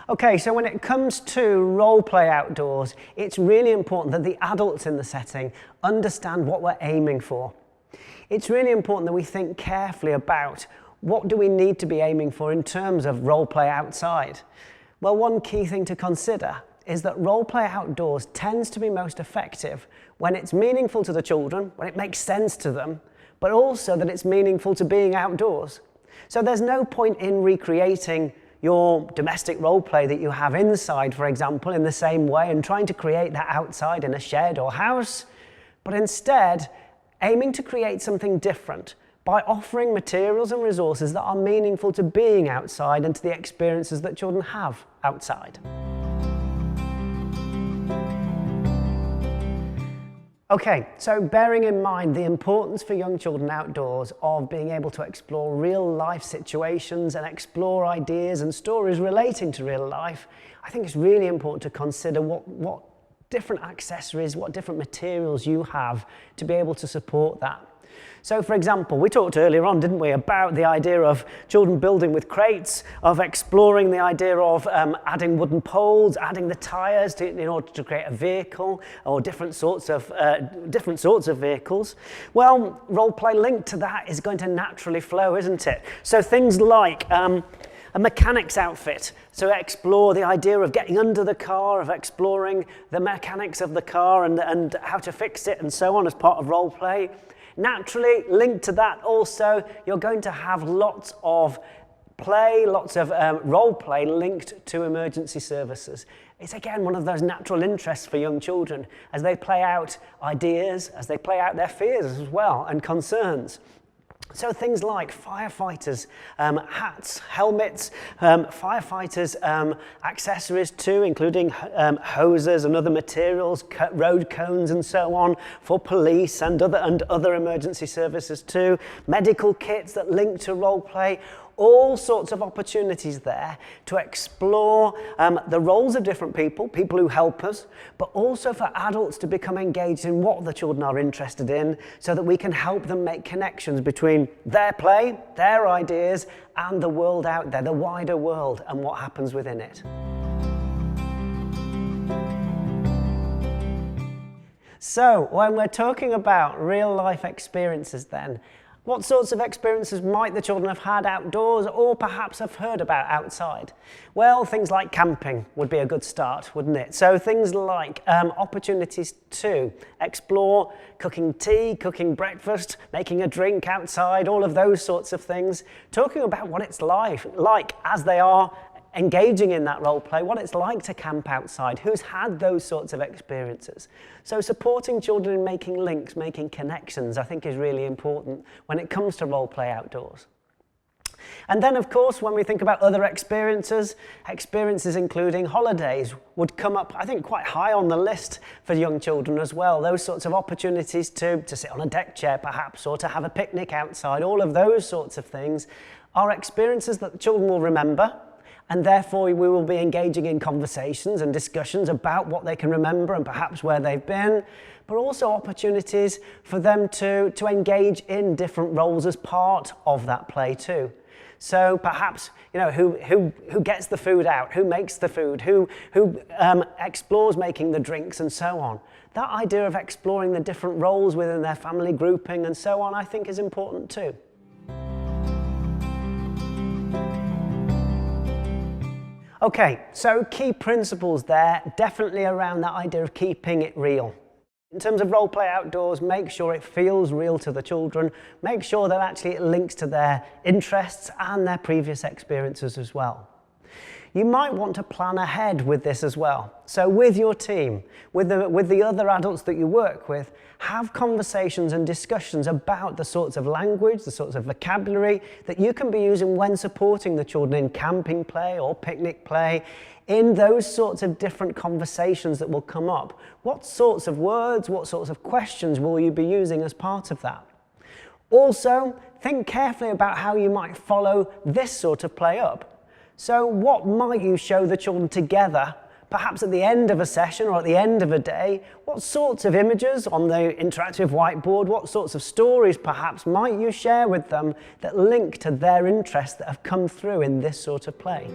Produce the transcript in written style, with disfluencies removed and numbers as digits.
Okay, so when it comes to role play outdoors, it's really important that the adults in the setting understand what we're aiming for. It's really important that we think carefully about what do we need to be aiming for in terms of role play outside. Well, one key thing to consider is that role play outdoors tends to be most effective when it's meaningful to the children, when it makes sense to them, but also that it's meaningful to being outdoors. So there's no point in recreating your domestic role play that you have inside, for example, in the same way and trying to create that outside in a shed or house, but instead aiming to create something different by offering materials and resources that are meaningful to being outside and to the experiences that children have outside. Okay, so bearing in mind the importance for young children outdoors of being able to explore real life situations and explore ideas and stories relating to real life, I think it's really important to consider what different accessories, what different materials you have to be able to support that. So for example, we talked earlier on, didn't we, about the idea of children building with crates, of exploring the idea of adding wooden poles, adding the tyres in order to create a vehicle, or different sorts of vehicles. Well, role play linked to that is going to naturally flow, isn't it? So things like a mechanic's outfit, so explore the idea of getting under the car, of exploring the mechanics of the car and how to fix it and so on as part of role play. Naturally, linked to that also, you're going to have lots of play, lots of role play linked to emergency services. It's again one of those natural interests for young children as they play out ideas, as they play out their fears as well and concerns. So things like firefighters, hats, helmets, firefighters accessories too, including hoses and other materials, road cones and so on for police and other emergency services too, medical kits that link to role play. All sorts of opportunities there to explore the roles of different people who help us, but also for adults to become engaged in what the children are interested in so that we can help them make connections between their play, their ideas, and the world out there, the wider world, and what happens within it. So, when we're talking about real life experiences then, what sorts of experiences might the children have had outdoors or perhaps have heard about outside? Well, things like camping would be a good start, wouldn't it? So things like opportunities to explore cooking tea, cooking breakfast, making a drink outside, all of those sorts of things. Talking about what it's like as they are engaging in that role play, what it's like to camp outside, who's had those sorts of experiences. So supporting children in making links, making connections, I think is really important when it comes to role play outdoors. And then, of course, when we think about other experiences including holidays would come up, I think, quite high on the list for young children as well. Those sorts of opportunities to sit on a deck chair, perhaps, or to have a picnic outside, all of those sorts of things are experiences that the children will remember, and therefore we will be engaging in conversations and discussions about what they can remember and perhaps where they've been, but also opportunities for them to engage in different roles as part of that play too. So perhaps, you know, who gets the food out, who makes the food, who explores making the drinks and so on. That idea of exploring the different roles within their family grouping and so on, I think is important too. Okay, so key principles there, definitely around that idea of keeping it real. In terms of role play outdoors, make sure it feels real to the children, make sure that actually it links to their interests and their previous experiences as well. You might want to plan ahead with this as well. So with your team, with the other adults that you work with, have conversations and discussions about the sorts of language, the sorts of vocabulary that you can be using when supporting the children in camping play or picnic play, in those sorts of different conversations that will come up. What sorts of words, what sorts of questions will you be using as part of that? Also, think carefully about how you might follow this sort of play up. So what might you show the children together, perhaps at the end of a session or at the end of a day? What sorts of images on the interactive whiteboard, what sorts of stories perhaps might you share with them that link to their interests that have come through in this sort of play?